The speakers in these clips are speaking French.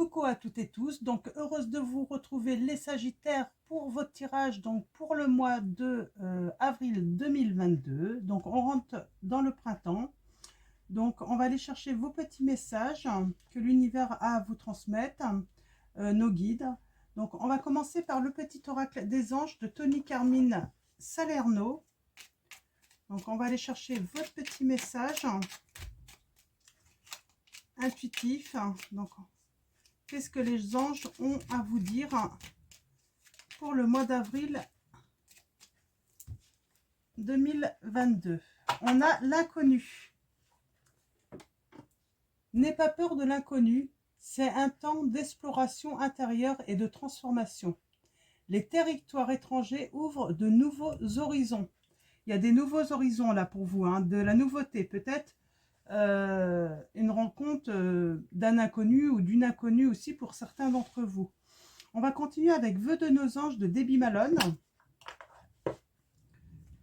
Coucou à toutes et tous, donc heureuse de vous retrouver les Sagittaires pour votre tirage donc pour le mois de avril 2022. Donc on rentre dans le printemps, donc on va aller chercher vos petits messages que l'univers a à vous transmettre, nos guides. Donc on va commencer par le petit oracle des anges de Tony Carmine Salerno. Donc on va aller chercher votre petit message intuitif. Donc qu'est-ce que les anges ont à vous dire pour le mois d'avril 2022? On a l'inconnu. N'aie pas peur de l'inconnu, c'est un temps d'exploration intérieure et de transformation. Les territoires étrangers ouvrent de nouveaux horizons. Il y a des nouveaux horizons là pour vous, de la nouveauté peut-être. Une rencontre d'un inconnu ou d'une inconnue aussi pour certains d'entre vous. On va continuer avec Vœux de nos anges de Debbie Malone.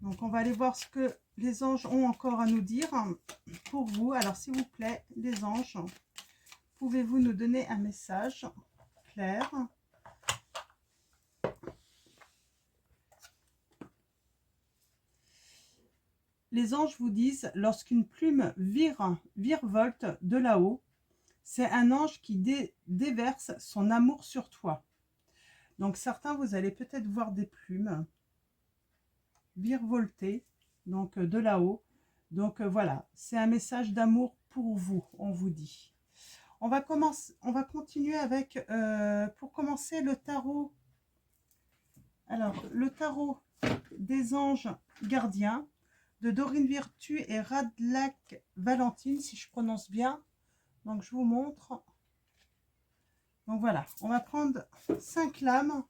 Donc on va aller voir ce que les anges ont encore à nous dire pour vous. Alors s'il vous plaît, les anges, pouvez-vous nous donner un message clair? Les anges vous disent, lorsqu'une plume virevolte de là-haut, c'est un ange qui déverse son amour sur toi. Donc certains, vous allez peut-être voir des plumes virevolter, donc de là-haut. Donc voilà, c'est un message d'amour pour vous, on vous dit. On va continuer avec, pour commencer, le tarot. Alors, le tarot des anges gardiens de Dorine Virtue et Radlak Valentine, si je prononce bien. Donc, je vous montre. Donc, voilà. On va prendre 5 lames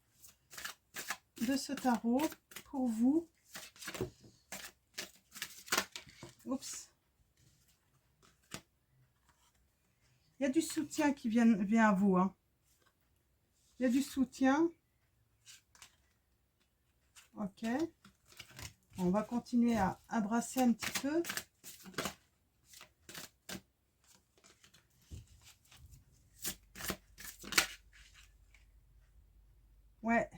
de ce tarot pour vous. Oups. Il y a du soutien qui vient à vous. Il y a du soutien. Ok. On va continuer à brasser un petit peu. Ouais.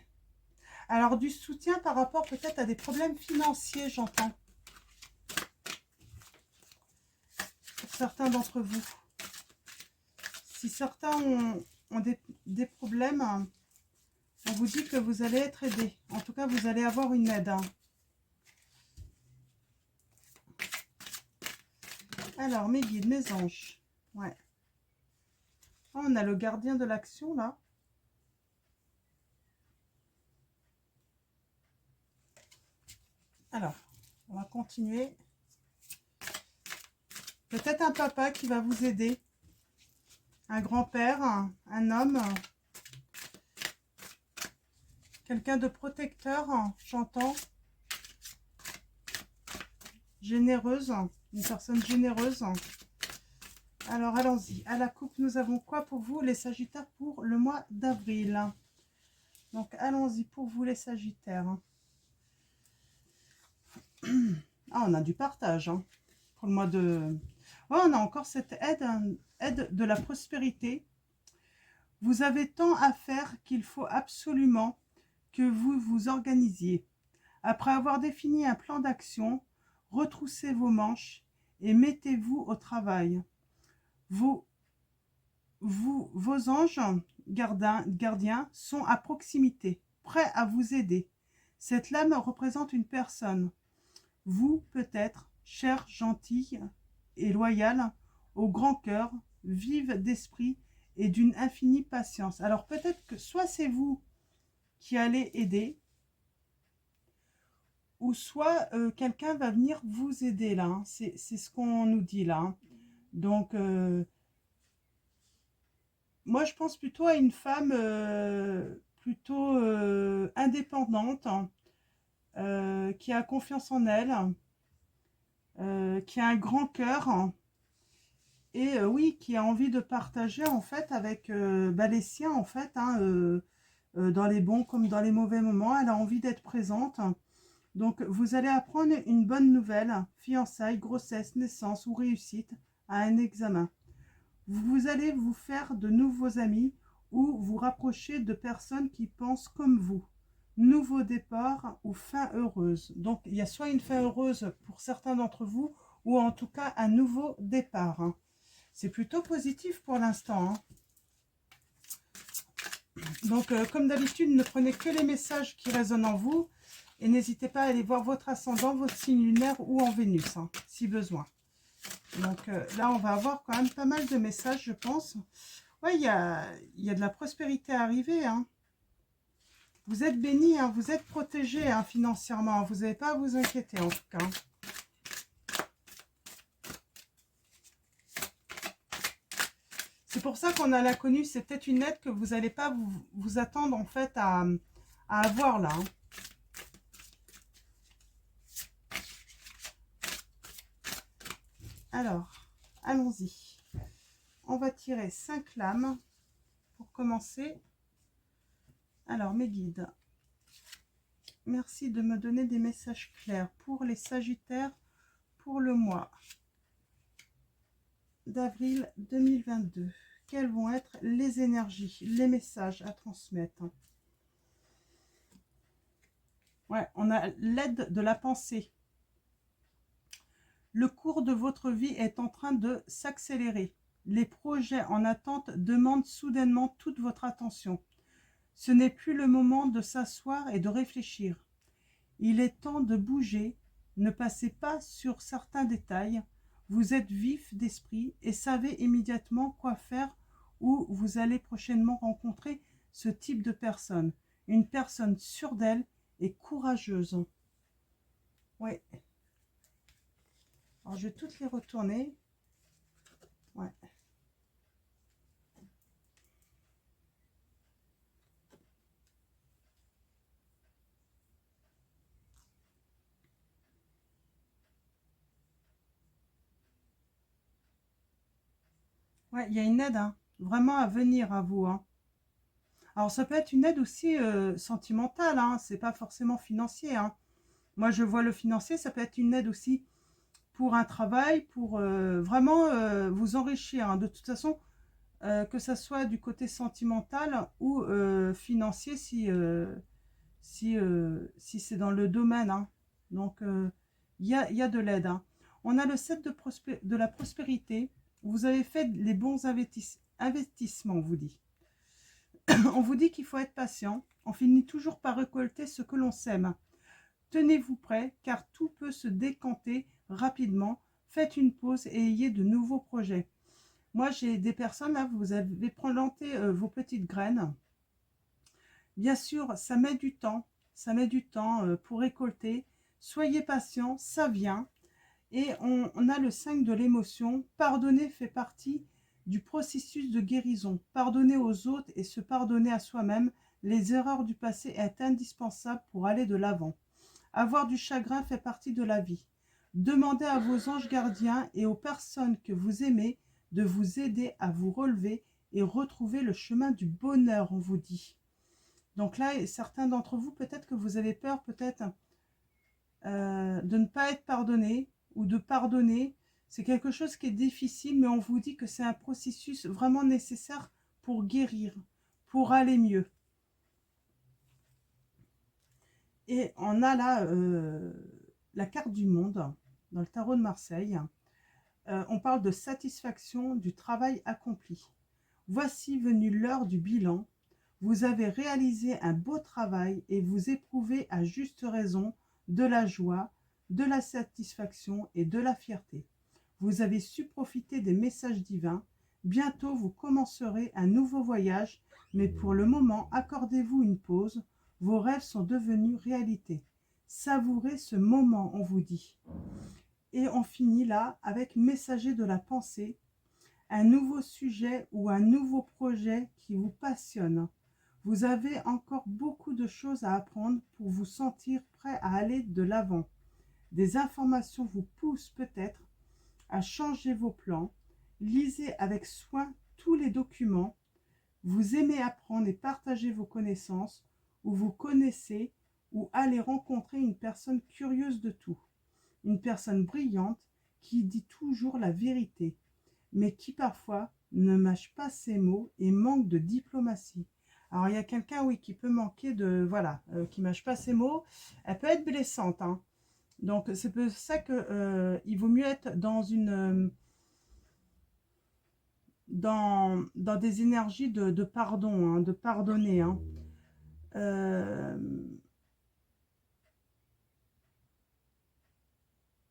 Alors, du soutien par rapport peut-être à des problèmes financiers, j'entends. Pour certains d'entre vous. Si certains ont des problèmes, on vous dit que vous allez être aidé. En tout cas, vous allez avoir une aide. Alors, mes guides, mes anges. Ouais. Oh, on a le gardien de l'action, là. Alors, on va continuer. Peut-être un papa qui va vous aider. Un grand-père, un homme. Quelqu'un de protecteur, j'entends. Généreuse, une personne généreuse. Alors, allons-y. À la coupe, nous avons quoi pour vous, les Sagittaires, pour le mois d'avril? Donc, allons-y pour vous, les Sagittaires. Ah, on a du partage pour le mois de... Ouais, on a encore cette aide de la prospérité. Vous avez tant à faire qu'il faut absolument que vous vous organisiez. Après avoir défini un plan d'action, retroussez vos manches et mettez-vous au travail. Vos anges gardiens sont à proximité, prêts à vous aider. Cette lame représente une personne. Vous, peut-être, chère, gentille et loyale, au grand cœur, vive d'esprit et d'une infinie patience. Alors peut-être que soit c'est vous qui allez aider, ou soit quelqu'un va venir vous aider là. C'est ce qu'on nous dit là. Donc, moi je pense plutôt à une femme plutôt indépendante, qui a confiance en elle, qui a un grand cœur et oui, qui a envie de partager en fait avec les siens en fait, dans les bons comme dans les mauvais moments. Elle a envie d'être présente. Donc vous allez apprendre une bonne nouvelle, fiançailles, grossesse, naissance ou réussite à un examen. Vous allez vous faire de nouveaux amis ou vous rapprocher de personnes qui pensent comme vous. Nouveau départ ou fin heureuse. Donc, il y a soit une fin heureuse pour certains d'entre vous, ou en tout cas un nouveau départ. Hein. C'est plutôt positif pour l'instant. Hein. Donc, comme d'habitude, ne prenez que les messages qui résonnent en vous. Et n'hésitez pas à aller voir votre ascendant, votre signe lunaire ou en Vénus, hein, si besoin. Donc là, on va avoir quand même pas mal de messages, je pense. Ouais, il y a de la prospérité à arriver. Hein. Vous êtes bénis, hein, vous êtes protégés hein, financièrement. Vous n'avez pas à vous inquiéter en tout cas. C'est pour ça qu'on a l'inconnu. C'est peut-être une aide que vous n'allez pas vous attendre en fait à avoir là. Hein. Alors, allons-y. On va tirer 5 lames pour commencer. Alors, mes guides, merci de me donner des messages clairs pour les Sagittaires pour le mois d'avril 2022. Quelles vont être les énergies, les messages à transmettre? Ouais, on a l'aide de la pensée. Le cours de votre vie est en train de s'accélérer. Les projets en attente demandent soudainement toute votre attention. Ce n'est plus le moment de s'asseoir et de réfléchir. Il est temps de bouger. Ne passez pas sur certains détails. Vous êtes vif d'esprit et savez immédiatement quoi faire ou vous allez prochainement rencontrer ce type de personne. Une personne sûre d'elle et courageuse. Ouais. Alors, je vais toutes les retourner. Ouais. Ouais, il y a une aide, hein, vraiment à venir à vous. Hein. Alors, ça peut être une aide aussi sentimentale, hein, c'est pas forcément financier. Hein. Moi, je vois le financier, ça peut être une aide aussi pour un travail, pour vraiment vous enrichir. Hein. De toute façon, que ça soit du côté sentimental ou financier, si c'est dans le domaine. Hein. Donc, y a de l'aide. Hein. On a le 7 de la prospérité. Vous avez fait les bons investissements, on vous dit. On vous dit qu'il faut être patient. On finit toujours par récolter ce que l'on sème. Tenez-vous prêt, car tout peut se décanter rapidement. Faites une pause et ayez de nouveaux projets. Moi, j'ai des personnes, là, vous avez planté vos petites graines. Bien sûr, ça met du temps. Ça met du temps pour récolter. Soyez patient, ça vient. Et on a le 5 de l'émotion. Pardonner fait partie du processus de guérison. Pardonner aux autres et se pardonner à soi-même les erreurs du passé est indispensable pour aller de l'avant. Avoir du chagrin fait partie de la vie. Demandez à vos anges gardiens et aux personnes que vous aimez de vous aider à vous relever et retrouver le chemin du bonheur, on vous dit. Donc là, certains d'entre vous, peut-être que vous avez peur, peut-être de ne pas être pardonné ou de pardonner. C'est quelque chose qui est difficile, mais on vous dit que c'est un processus vraiment nécessaire pour guérir, pour aller mieux. Et on a là la carte du monde dans le tarot de Marseille. On parle de satisfaction du travail accompli. Voici venue l'heure du bilan. Vous avez réalisé un beau travail et vous éprouvez à juste raison de la joie, de la satisfaction et de la fierté. Vous avez su profiter des messages divins. Bientôt, vous commencerez un nouveau voyage, mais pour le moment, accordez-vous une pause. Vos rêves sont devenus réalité. Savourez ce moment, on vous dit. Et on finit là avec messager de la pensée, un nouveau sujet ou un nouveau projet qui vous passionne. Vous avez encore beaucoup de choses à apprendre pour vous sentir prêt à aller de l'avant. Des informations vous poussent peut-être à changer vos plans. Lisez avec soin tous les documents. Vous aimez apprendre et partager vos connaissances, ou vous connaissez ou allez rencontrer une personne curieuse de tout. Une personne brillante qui dit toujours la vérité, mais qui parfois ne mâche pas ses mots et manque de diplomatie. Alors, il y a quelqu'un, oui, qui peut manquer de... Voilà, qui mâche pas ses mots. Elle peut être blessante, hein. Donc, c'est pour ça que il vaut mieux être dans une... dans des énergies de pardon, hein, de pardonner, hein. Euh,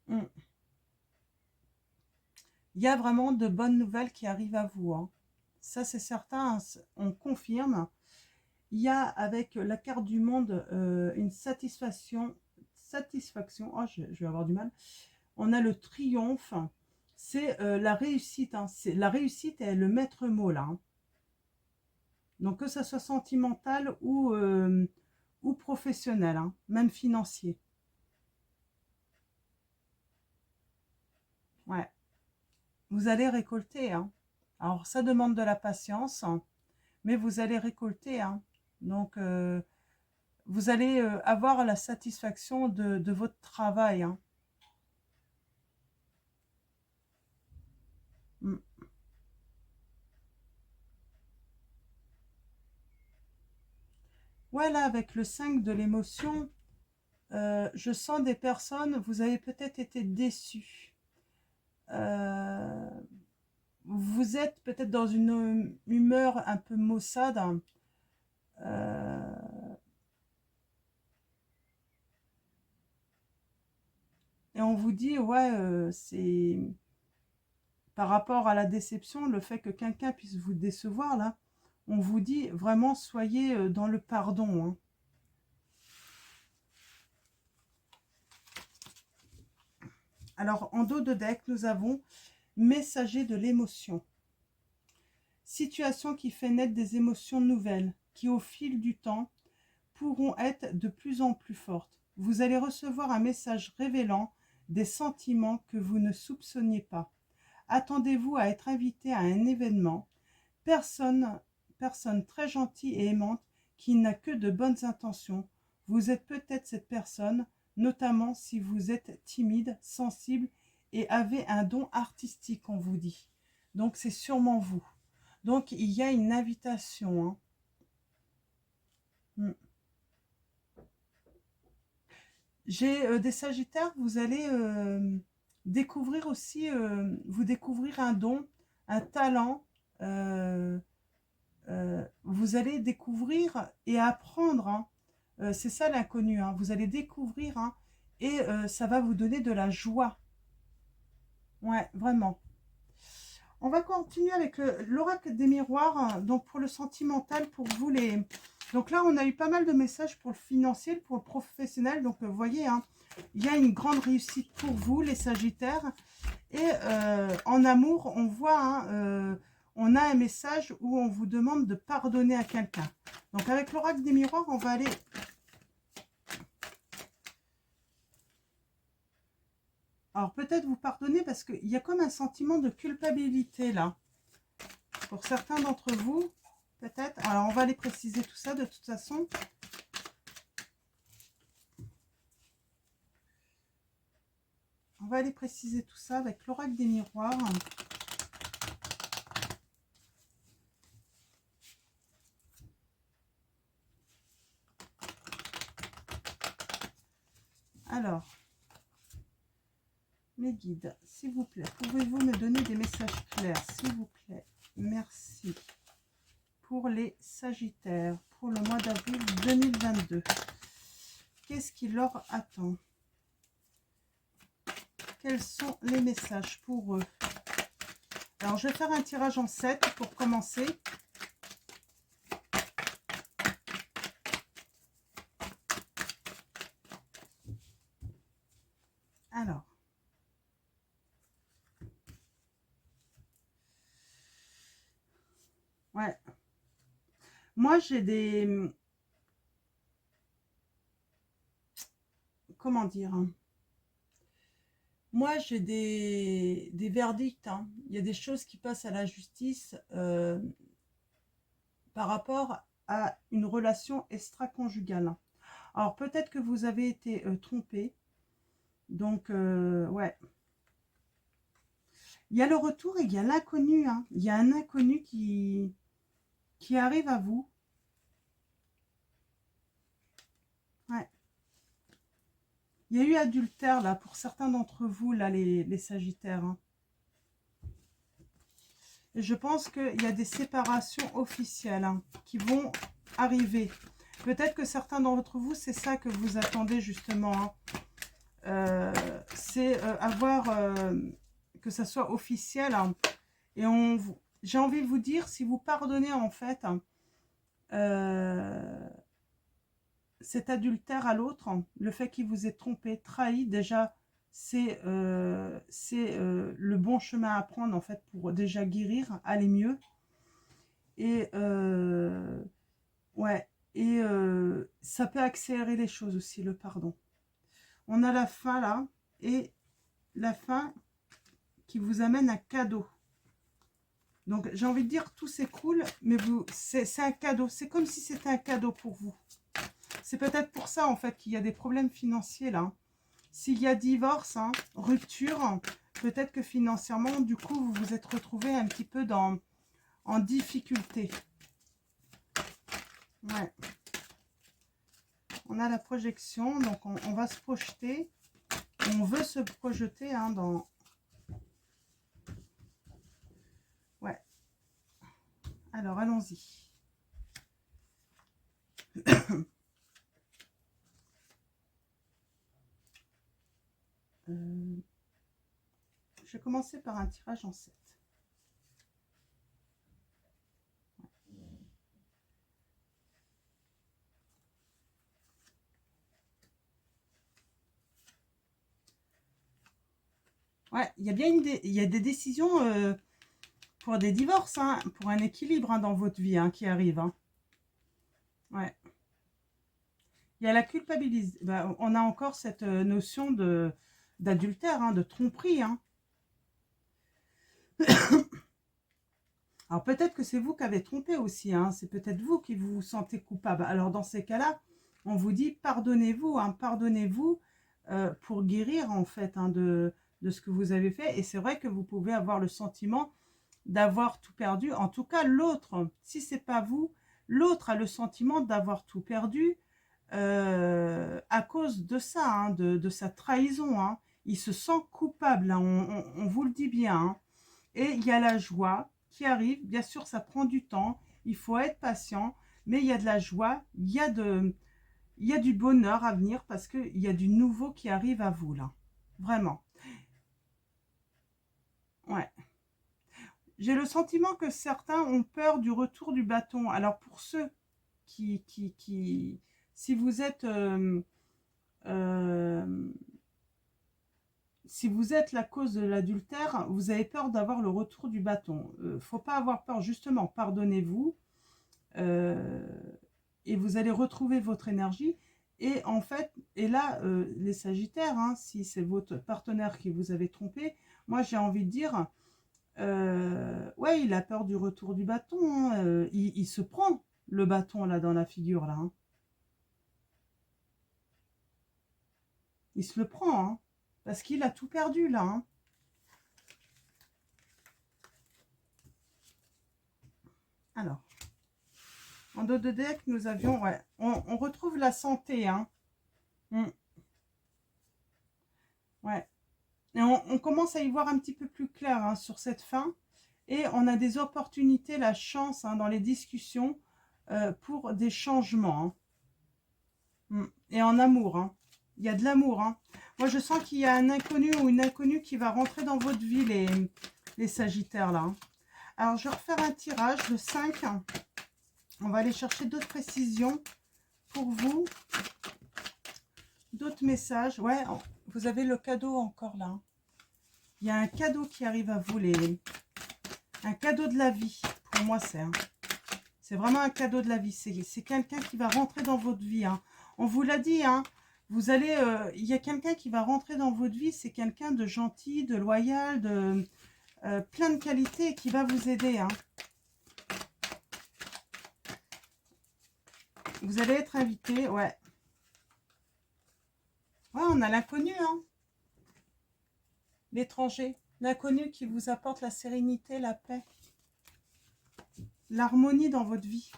hmm. Il y a vraiment de bonnes nouvelles qui arrivent à vous, hein. Ça, c'est certain, hein, on confirme. Il y a avec la carte du monde une satisfaction. Oh, je vais avoir du mal. On a le triomphe. C'est la réussite, hein. La réussite est le maître mot là, hein. Donc que ça soit sentimental ou professionnel, hein, même financier. Ouais. Vous allez récolter, hein. Alors ça demande de la patience, hein, mais vous allez récolter, hein. Donc vous allez avoir la satisfaction de votre travail, hein. Mm. Voilà, avec le 5 de l'émotion, je sens des personnes, vous avez peut-être été déçus. Euh, vous êtes peut-être dans une humeur un peu maussade, hein. Et on vous dit, ouais, c'est par rapport à la déception, le fait que quelqu'un puisse vous décevoir, là, on vous dit vraiment, soyez dans le pardon, hein. Alors, en dos de deck, nous avons messager de l'émotion. Situation qui fait naître des émotions nouvelles, qui au fil du temps pourront être de plus en plus fortes. Vous allez recevoir un message révélant des sentiments que vous ne soupçonniez pas. Attendez-vous à être invité à un événement. Personne très gentille et aimante qui n'a que de bonnes intentions. Vous êtes peut-être cette personne, notamment si vous êtes timide, sensible et avez un don artistique, on vous dit. Donc c'est sûrement vous. Donc il y a une invitation, hein. Mm. J'ai des Sagittaires, vous allez découvrir aussi, vous découvrir un don, un talent. Vous allez découvrir et apprendre, hein. C'est ça l'inconnu, hein. Vous allez découvrir, hein, et ça va vous donner de la joie. Ouais, vraiment. On va continuer avec l'oracle des miroirs, hein. Donc pour le sentimental, pour vous les... Donc là, on a eu pas mal de messages pour le financier, pour le professionnel. Donc vous voyez, hein, il y a une grande réussite pour vous, les Sagittaires. Et en amour, on voit, hein, on a un message où on vous demande de pardonner à quelqu'un. Donc avec l'oracle des miroirs, on va aller... Alors peut-être vous pardonner parce qu'il y a comme un sentiment de culpabilité là. Pour certains d'entre vous, peut-être. Alors on va aller préciser tout ça de toute façon. On va aller préciser tout ça avec l'oracle des miroirs. Alors, mes guides, s'il vous plaît, pouvez-vous me donner des messages clairs, s'il vous plaît? Merci. Pour les Sagittaires, pour le mois d'avril 2022. Qu'est-ce qui leur attend? Quels sont les messages pour eux? Alors, je vais faire un tirage en 7 pour commencer. Alors. Ouais. Moi, j'ai des... Comment dire, hein? Moi, j'ai des verdicts, hein. Il y a des choses qui passent à la justice par rapport à une relation extra-conjugale. Alors, peut-être que vous avez été trompé. Donc, ouais. Il y a le retour et il y a l'inconnu. Hein. Il y a un inconnu qui arrive à vous. Ouais. Il y a eu adultère, là, pour certains d'entre vous, là, les Sagittaires. Hein. Et je pense qu'il y a des séparations officielles hein, qui vont arriver. Peut-être que certains d'entre vous, c'est ça que vous attendez, justement. Hein. C'est avoir... que ça soit officiel. Hein. Et j'ai envie de vous dire, si vous pardonnez, en fait... cet adultère à l'autre, le fait qu'il vous ait trompé, trahi, déjà, c'est le bon chemin à prendre, en fait, pour déjà guérir, aller mieux. Et, ouais, et ça peut accélérer les choses aussi, le pardon. On a la fin, là, et la fin qui vous amène un cadeau. Donc, j'ai envie de dire, tout s'écroule, mais c'est un cadeau. C'est comme si c'était un cadeau pour vous. C'est peut-être pour ça, en fait, qu'il y a des problèmes financiers, là. S'il y a divorce, hein, rupture, peut-être que financièrement, du coup, vous vous êtes retrouvé un petit peu en difficulté. Ouais. On a la projection, donc on va se projeter. On veut se projeter hein, dans... Ouais. Alors, allons-y. Je vais commencer par un tirage en 7. Ouais, il y a bien il y a des décisions pour des divorces, hein, pour un équilibre hein, dans votre vie hein, qui arrive. Hein. Ouais. Il y a la culpabilisation. Bah, on a encore cette notion d'adultère, hein, de tromperie. Hein. Alors peut-être que c'est vous qui avez trompé aussi. Hein. C'est peut-être vous qui vous sentez coupable. Alors dans ces cas-là, on vous dit pardonnez-vous. Hein, pardonnez-vous pour guérir en fait hein, de ce que vous avez fait. Et c'est vrai que vous pouvez avoir le sentiment d'avoir tout perdu. En tout cas, l'autre, si c'est pas vous, l'autre a le sentiment d'avoir tout perdu. À cause de ça, hein, de sa trahison. Hein. Il se sent coupable, hein, on vous le dit bien. Hein. Et il y a la joie qui arrive. Bien sûr, ça prend du temps. Il faut être patient. Mais il y a de la joie. Il y a du bonheur à venir parce qu'il y a du nouveau qui arrive à vous, là. Vraiment. Ouais. J'ai le sentiment que certains ont peur du retour du bâton. Alors, pour ceux si vous êtes... si vous êtes la cause de l'adultère, vous avez peur d'avoir le retour du bâton. Faut pas avoir peur, justement, pardonnez-vous. Et vous allez retrouver votre énergie. Et en fait, et là, les Sagittaires, hein, si c'est votre partenaire qui vous avait trompé, moi j'ai envie de dire, ouais, il a peur du retour du bâton. Hein, il se prend le bâton là dans la figure là. Hein. Il se le prend, hein, parce qu'il a tout perdu là. Hein. Alors, en dos de deck, nous avions, ouais, on retrouve la santé, hein. Ouais. Et on commence à y voir un petit peu plus clair hein, sur cette fin. Et on a des opportunités, la chance hein, dans les discussions pour des changements. Hein. Et en amour, hein. Il y a de l'amour. Hein. Moi, je sens qu'il y a un inconnu ou une inconnue qui va rentrer dans votre vie, les Sagittaires, là. Hein. Alors, je vais refaire un tirage, le 5. On va aller chercher d'autres précisions pour vous. D'autres messages. Ouais, vous avez le cadeau encore, là. Il y a un cadeau qui arrive à vous, un cadeau de la vie. Pour moi, c'est vraiment un cadeau de la vie. C'est quelqu'un qui va rentrer dans votre vie. Hein. On vous l'a dit, hein. Vous allez, il y a quelqu'un qui va rentrer dans votre vie. C'est quelqu'un de gentil, de loyal, de plein de qualités qui va vous aider. Hein. Vous allez être invité, ouais. Ouais, on a l'inconnu, hein. L'étranger. L'inconnu qui vous apporte la sérénité, la paix, l'harmonie dans votre vie.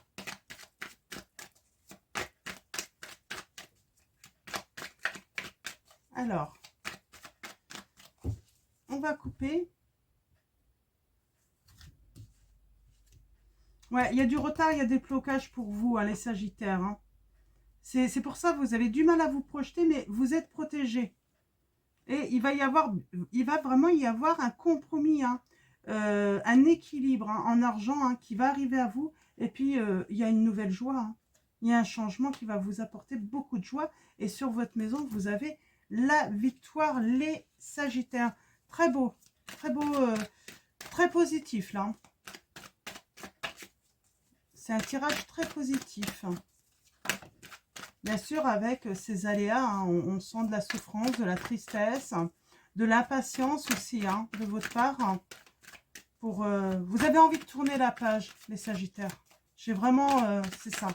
Alors, on va couper. Ouais, il y a du retard, il y a des blocages pour vous, hein, les Sagittaires. Hein. C'est pour ça que vous avez du mal à vous projeter, mais vous êtes protégés. Et il va vraiment y avoir un compromis, hein, un équilibre, hein, en argent, hein, qui va arriver à vous. Et puis, il y a une nouvelle joie. Hein. Il y a un changement qui va vous apporter beaucoup de joie. Et sur votre maison, vous avez la victoire, les Sagittaires. Très beau, très positif, là. C'est un tirage très positif. Bien sûr, avec ces aléas, hein, on sent de la souffrance, de la tristesse, de l'impatience aussi, hein, de votre part. Hein, vous avez envie de tourner la page, les Sagittaires. J'ai vraiment, c'est ça.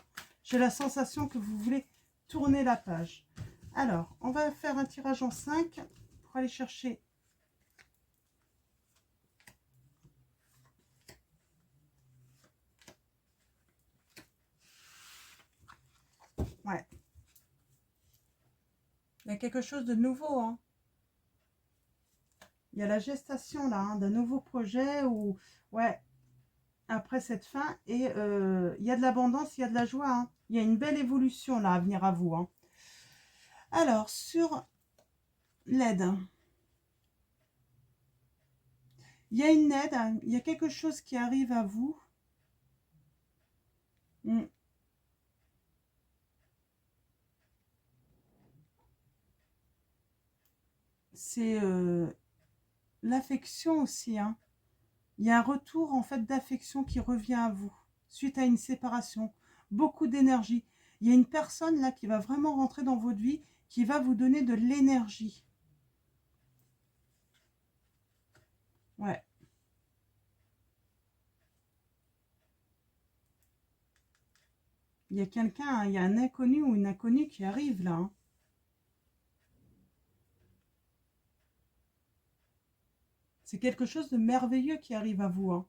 J'ai la sensation que vous voulez tourner la page. Alors, on va faire un tirage en 5 pour aller chercher. Ouais. Il y a quelque chose de nouveau, hein. Il y a la gestation, là, hein, d'un nouveau projet ou... Ouais, après cette fin. Et il y a de l'abondance, il y a de la joie. Hein. Il y a une belle évolution, là, à venir à vous. Hein. Alors, sur l'aide. Il y a une aide, hein, il y a quelque chose qui arrive à vous. C'est l'affection aussi. Hein. Il y a un retour en fait d'affection qui revient à vous suite à une séparation. Beaucoup d'énergie. Il y a une personne là qui va vraiment rentrer dans votre vie, qui va vous donner de l'énergie. Ouais. Il y a quelqu'un, hein, il y a un inconnu ou une inconnue qui arrive là. Hein. C'est quelque chose de merveilleux qui arrive à vous. Hein.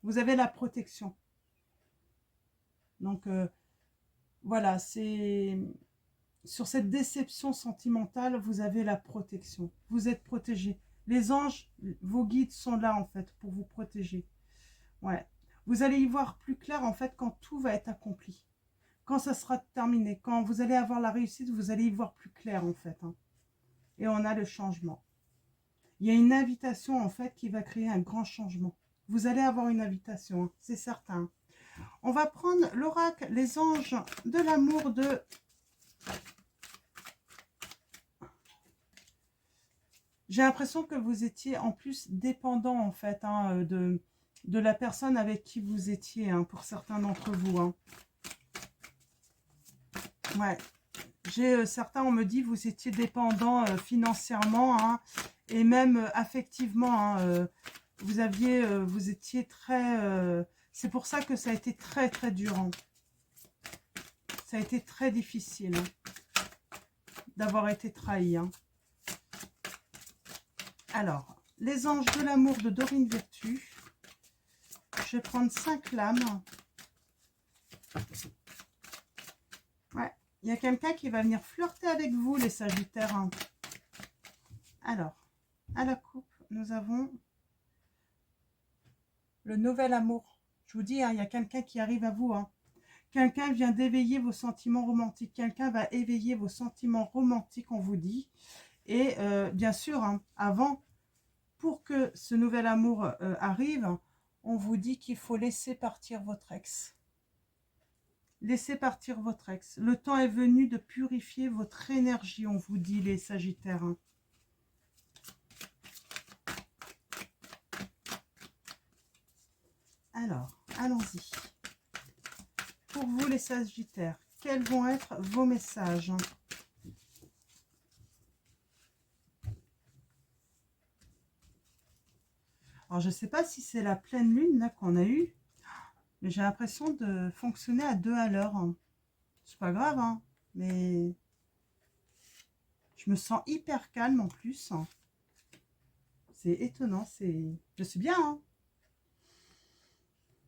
Vous avez la protection. Donc, voilà, c'est... Sur cette déception sentimentale, vous avez la protection. Vous êtes protégé. Les anges, vos guides sont là, en fait, pour vous protéger. Ouais. Vous allez y voir plus clair, en fait, quand tout va être accompli. Quand ça sera terminé. Quand vous allez avoir la réussite, vous allez y voir plus clair, en fait. Hein. Et on a le changement. Il y a une invitation, en fait, qui va créer un grand changement. Vous allez avoir une invitation, hein, c'est certain. On va prendre l'oracle, les anges de l'amour de... J'ai l'impression que vous étiez en plus dépendant, en fait, hein, de la personne avec qui vous étiez, hein, pour certains d'entre vous. Hein. Ouais. Certains, on me dit, vous étiez dépendant financièrement, hein, et même affectivement. Hein, vous étiez très... c'est pour ça que ça a été très, très dur. Hein. Ça a été très difficile hein, d'avoir été trahi. Hein. Alors, les anges de l'amour de Dorine Virtue. Je vais prendre 5 lames. Ouais, il y a quelqu'un qui va venir flirter avec vous, les Sagittaires. Hein. Alors, à la coupe, nous avons le nouvel amour. Je vous dis, hein, il y a quelqu'un qui arrive à vous. Hein. Quelqu'un vient d'éveiller vos sentiments romantiques. Quelqu'un va éveiller vos sentiments romantiques, on vous dit. Et bien sûr, hein, avant, pour que ce nouvel amour arrive, on vous dit qu'il faut laisser partir votre ex. Laissez partir votre ex. Le temps est venu de purifier votre énergie, on vous dit, les Sagittaires. Hein. Alors, allons-y. Pour vous, les Sagittaires, quels vont être vos messages? Alors, je ne sais pas si c'est la pleine lune là qu'on a eue, mais j'ai l'impression de fonctionner à 2 à l'heure. Hein. C'est pas grave, hein, mais Je me sens hyper calme en plus. C'est étonnant, je suis bien, hein.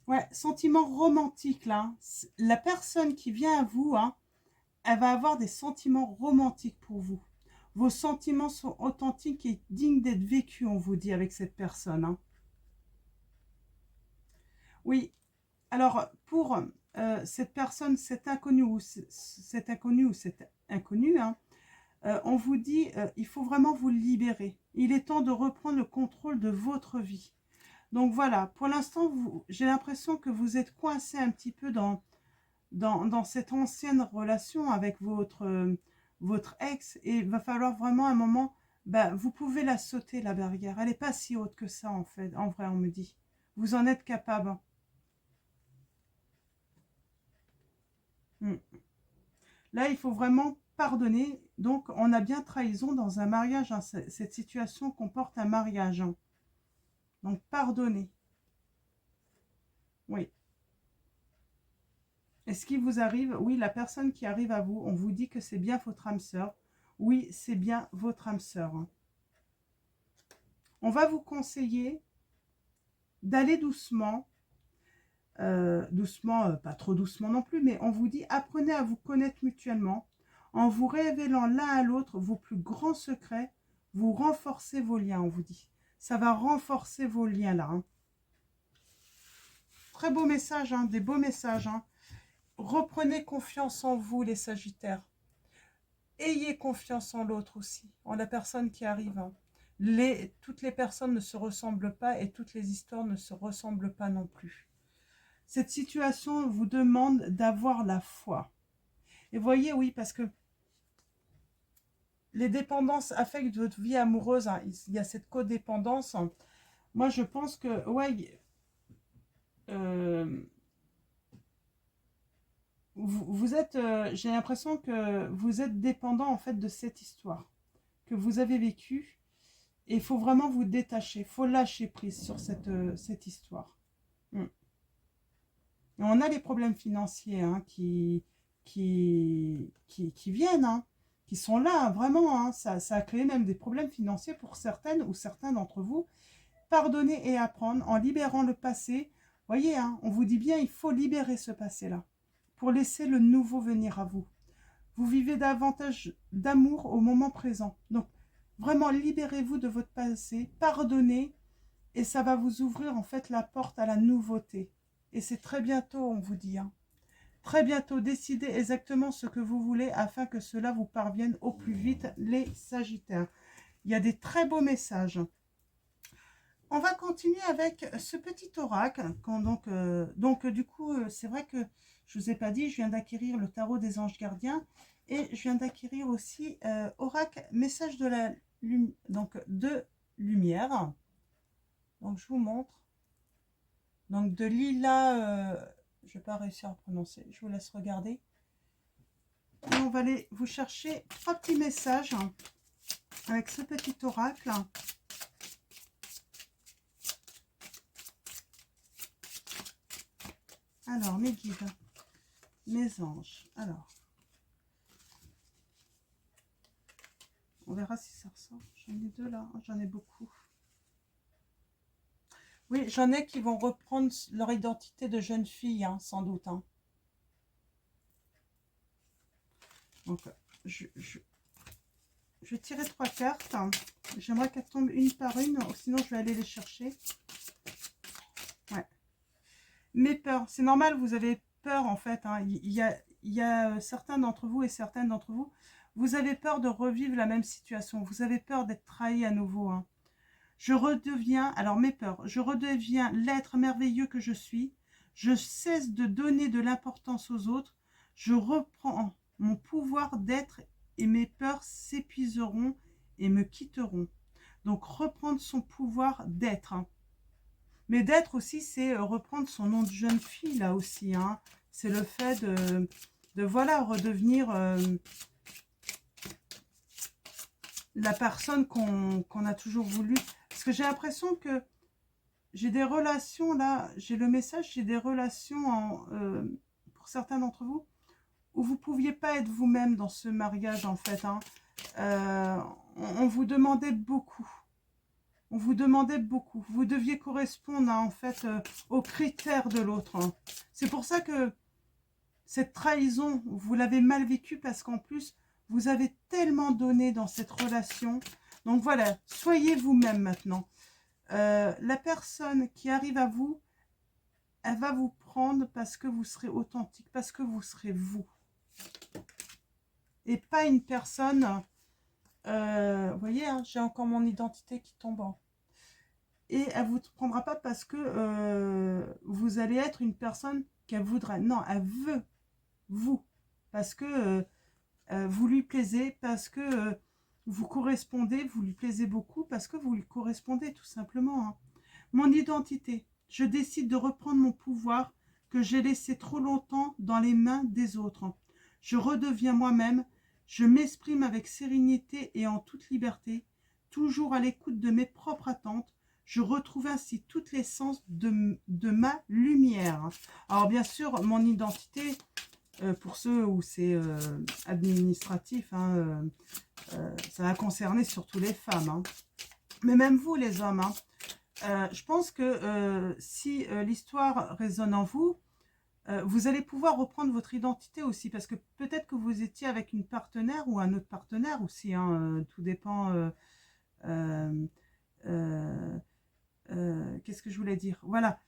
Ouais, sentiment romantique, là. La personne qui vient à vous, hein, elle va avoir des sentiments romantiques pour vous. Vos sentiments sont authentiques et dignes d'être vécus, on vous dit, avec cette personne, hein. Oui, alors pour cette personne, cet inconnu ou cet inconnu, hein, on vous dit, il faut vraiment vous libérer. Il est temps de reprendre le contrôle de votre vie. Donc voilà, pour l'instant, j'ai l'impression que vous êtes coincé un petit peu dans cette ancienne relation avec votre ex. Et il va falloir vraiment un moment, ben, vous pouvez la sauter, la barrière. Elle n'est pas si haute que ça, en fait. En vrai, on me dit. Vous en êtes capable. Hmm. Là, il faut vraiment pardonner. Donc, on a bien trahison dans un mariage, hein. Cette situation comporte un mariage, hein. Donc, pardonnez. Oui. Et ce qui vous arrive, oui, la personne qui arrive à vous, on vous dit que c'est bien votre âme sœur. Oui, c'est bien votre âme sœur, hein. On va vous conseiller d'aller doucement. Doucement, pas trop doucement non plus, mais on vous dit, apprenez à vous connaître mutuellement. En vous révélant l'un à l'autre vos plus grands secrets, vous renforcez vos liens, on vous dit. Ça va renforcer vos liens là, hein. Très beau message, hein, des beaux messages, hein. Reprenez confiance en vous, les Sagittaires. Ayez confiance en l'autre aussi, en la personne qui arrive, hein. Toutes les personnes ne se ressemblent pas et toutes les histoires ne se ressemblent pas non plus. Cette situation vous demande d'avoir la foi. Et voyez, oui, parce que les dépendances affectent votre vie amoureuse, hein. Il y a cette codépendance. Moi, je pense que, ouais, vous êtes, j'ai l'impression que vous êtes dépendant en fait de cette histoire que vous avez vécue. Et il faut vraiment vous détacher, il faut lâcher prise sur cette histoire. Mm. Et on a les problèmes financiers, hein, qui viennent, hein, qui sont là, hein, vraiment. Hein, ça a créé même des problèmes financiers pour certaines ou certains d'entre vous. Pardonner et apprendre en libérant le passé. Voyez, hein, on vous dit bien, il faut libérer ce passé-là pour laisser le nouveau venir à vous. Vous vivez davantage d'amour au moment présent. Donc, vraiment, libérez-vous de votre passé, pardonnez, et ça va vous ouvrir en fait la porte à la nouveauté. Et c'est très bientôt, on vous dit, hein. Très bientôt, décidez exactement ce que vous voulez afin que cela vous parvienne au plus vite, les Sagittaires. Il y a des très beaux messages. On va continuer avec ce petit oracle. Du coup, c'est vrai que je ne vous ai pas dit, je viens d'acquérir le tarot des anges gardiens et je viens d'acquérir aussi oracle message de la de lumière. Donc je vous montre. Donc de Lila, je ne vais pas réussir à prononcer, je vous laisse regarder. Et on va aller vous chercher 3 petits messages avec ce petit oracle. Alors, mes guides, mes anges. Alors, on verra si ça ressort. J'en ai 2 là, j'en ai beaucoup. Oui, j'en ai qui vont reprendre leur identité de jeune fille, hein, sans doute, hein. Donc, je vais tirer 3 cartes. J'aimerais qu'elles tombent une par une, sinon je vais aller les chercher. Ouais. Mes peurs, c'est normal, vous avez peur en fait, hein. Il y a certains d'entre vous et certaines d'entre vous, vous avez peur de revivre la même situation. Vous avez peur d'être trahi à nouveau, hein. Je redeviens, alors mes peurs, je redeviens l'être merveilleux que je suis. Je cesse de donner de l'importance aux autres. Je reprends mon pouvoir d'être et mes peurs s'épuiseront et me quitteront. Donc reprendre son pouvoir d'être, hein. Mais d'être aussi, c'est reprendre son nom de jeune fille, là aussi, hein. C'est le fait de voilà, redevenir la personne qu'on a toujours voulu. Parce que j'ai l'impression que j'ai des relations, là, j'ai le message, j'ai des relations, pour certains d'entre vous, où vous ne pouviez pas être vous-même dans ce mariage, en fait, hein. On vous demandait beaucoup. On vous demandait beaucoup. Vous deviez correspondre, hein, en fait, aux critères de l'autre. Hein. C'est pour ça que cette trahison, vous l'avez mal vécue parce qu'en plus, vous avez tellement donné dans cette relation. Donc voilà, soyez vous-même maintenant. La personne qui arrive à vous, elle va vous prendre parce que vous serez authentique, parce que vous serez vous. Et pas une personne... vous voyez, hein, j'ai encore mon identité qui tombe en... Et elle ne vous prendra pas parce que vous allez être une personne qu'elle voudrait. Non, elle veut vous. Parce que vous lui plaisez, parce que vous correspondez, vous lui plaisez beaucoup, parce que vous lui correspondez tout simplement. Hein. Mon identité. Je décide de reprendre mon pouvoir que j'ai laissé trop longtemps dans les mains des autres. Je redeviens moi-même. Je m'exprime avec sérénité et en toute liberté, toujours à l'écoute de mes propres attentes. Je retrouve ainsi toute l'essence de ma lumière. Alors bien sûr, mon identité, pour ceux où c'est administratif, hein, ça va concerner surtout les femmes. Hein. Mais même vous, les hommes, hein, je pense que si l'histoire résonne en vous, vous allez pouvoir reprendre votre identité aussi, parce que peut-être que vous étiez avec une partenaire ou un autre partenaire aussi, hein, tout dépend. Qu'est-ce que je voulais dire? Voilà,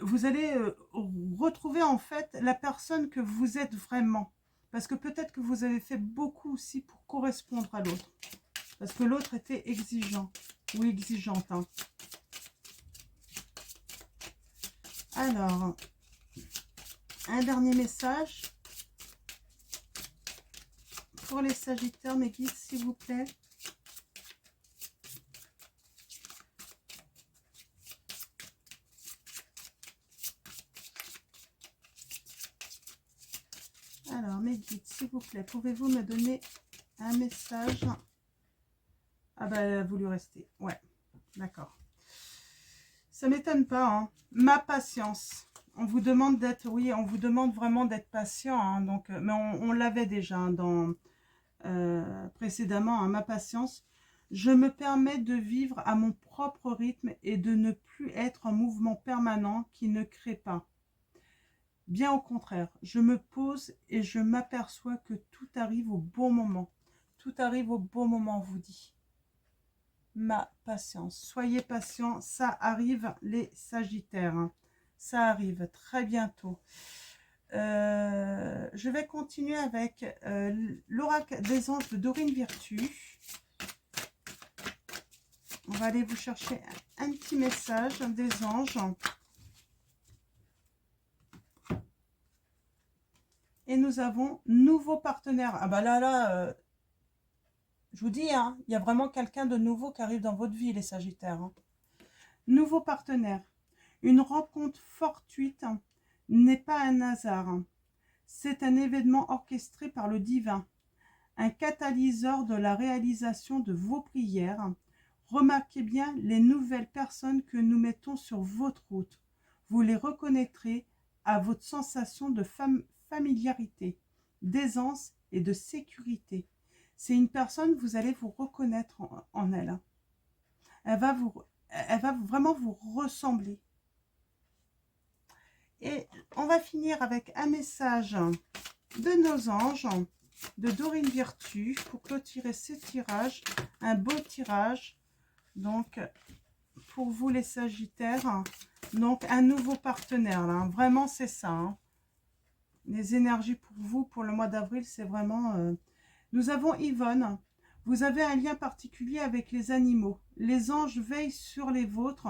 vous allez retrouver en fait la personne que vous êtes vraiment, parce que peut-être que vous avez fait beaucoup aussi pour correspondre à l'autre, parce que l'autre était exigeant ou exigeante. Hein. Alors, un dernier message pour les Sagittaires, mes guides, s'il vous plaît. Alors, mes guides, s'il vous plaît, pouvez-vous me donner un message? Ah bah, vous lui restez. Ouais, d'accord. Ça m'étonne pas, hein. Ma patience. On vous demande d'être, oui, on vous demande vraiment d'être patient. Hein, donc, mais on l'avait déjà hein, dans précédemment. Hein, ma patience. Je me permets de vivre à mon propre rythme et de ne plus être en mouvement permanent qui ne crée pas. Bien au contraire, je me pose et je m'aperçois que tout arrive au bon moment. Tout arrive au bon moment, on vous dit. Ma patience. Soyez patients, ça arrive les Sagittaires. Hein. Ça arrive très bientôt. Je vais continuer avec l'oracle des anges de Dorine Virtue. On va aller vous chercher un petit message des anges. Et nous avons nouveau partenaire. Ah bah là, je vous dis, hein, il y a vraiment quelqu'un de nouveau qui arrive dans votre vie, les Sagittaires. Hein. Nouveau partenaire. Une rencontre fortuite n'est pas un hasard. C'est un événement orchestré par le divin. Un catalyseur de la réalisation de vos prières. Remarquez bien les nouvelles personnes que nous mettons sur votre route. Vous les reconnaîtrez à votre sensation de familiarité, d'aisance et de sécurité. C'est une personne, vous allez vous reconnaître en elle. Elle va vraiment vous ressembler. Et on va finir avec un message de nos anges, de Dorine Virtue, pour clôturer ce tirage. Un beau tirage. Donc, pour vous les Sagittaires, donc un nouveau partenaire. Là. Vraiment, c'est ça. Hein. Les énergies pour vous, pour le mois d'avril, c'est vraiment... Nous avons Yvonne. Vous avez un lien particulier avec les animaux. Les anges veillent sur les vôtres,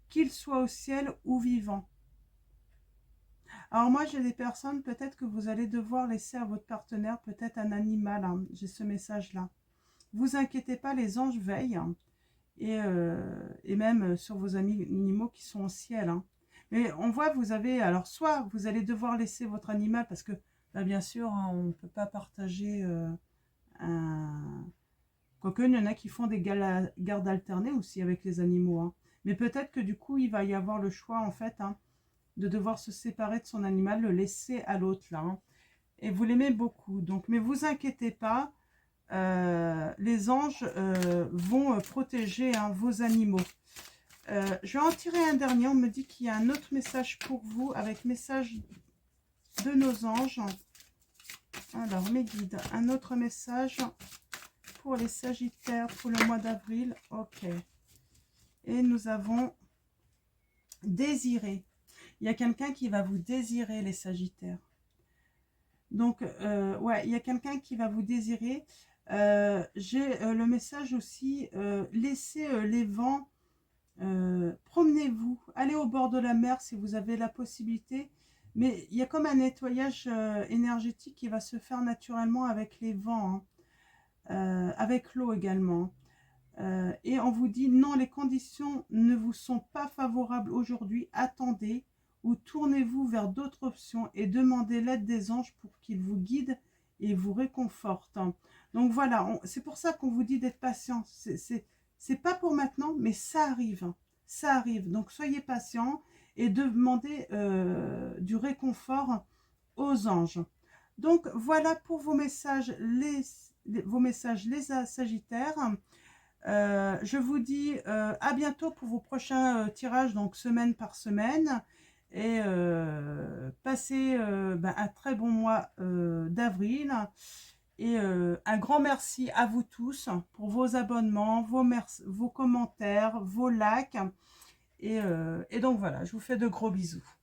qu'ils soient au ciel ou vivants. Alors moi, j'ai des personnes, peut-être que vous allez devoir laisser à votre partenaire peut-être un animal. Hein. J'ai ce message-là. Vous inquiétez pas, les anges veillent. Hein. Et même sur vos animaux qui sont au ciel. Hein. Mais on voit, vous avez... Alors, soit vous allez devoir laisser votre animal, parce que, bah, bien sûr, hein, on ne peut pas partager un... Quoique, il y en a qui font des gardes alternées aussi avec les animaux. Hein. Mais peut-être que du coup, il va y avoir le choix, en fait, hein, de devoir se séparer de son animal, le laisser à l'autre, là. Hein. Et vous l'aimez beaucoup. Donc, mais vous inquiétez pas, les anges vont protéger hein, vos animaux. Je vais en tirer un dernier. On me dit qu'il y a un autre message pour vous avec message de nos anges. Alors, mes guides, un autre message pour les Sagittaires pour le mois d'avril. Ok. Et nous avons désiré. Il y a quelqu'un qui va vous désirer, les Sagittaires. Donc, ouais, il y a quelqu'un qui va vous désirer. J'ai le message aussi, laissez les vents, promenez-vous, allez au bord de la mer si vous avez la possibilité. Mais il y a comme un nettoyage énergétique qui va se faire naturellement avec les vents, hein, avec l'eau également. Et on vous dit non, les conditions ne vous sont pas favorables aujourd'hui, attendez ou tournez-vous vers d'autres options et demandez l'aide des anges pour qu'ils vous guident et vous réconfortent. Donc voilà, c'est pour ça qu'on vous dit d'être patient. C'est pas pour maintenant, mais ça arrive. Ça arrive. Donc soyez patient et demandez du réconfort aux anges. Donc voilà pour vos messages, vos messages les Sagittaires. Je vous dis à bientôt pour vos prochains tirages, donc semaine par semaine. Et passez un très bon mois d'avril. Et un grand merci à vous tous pour vos abonnements, vos commentaires, vos likes. Et donc voilà, je vous fais de gros bisous.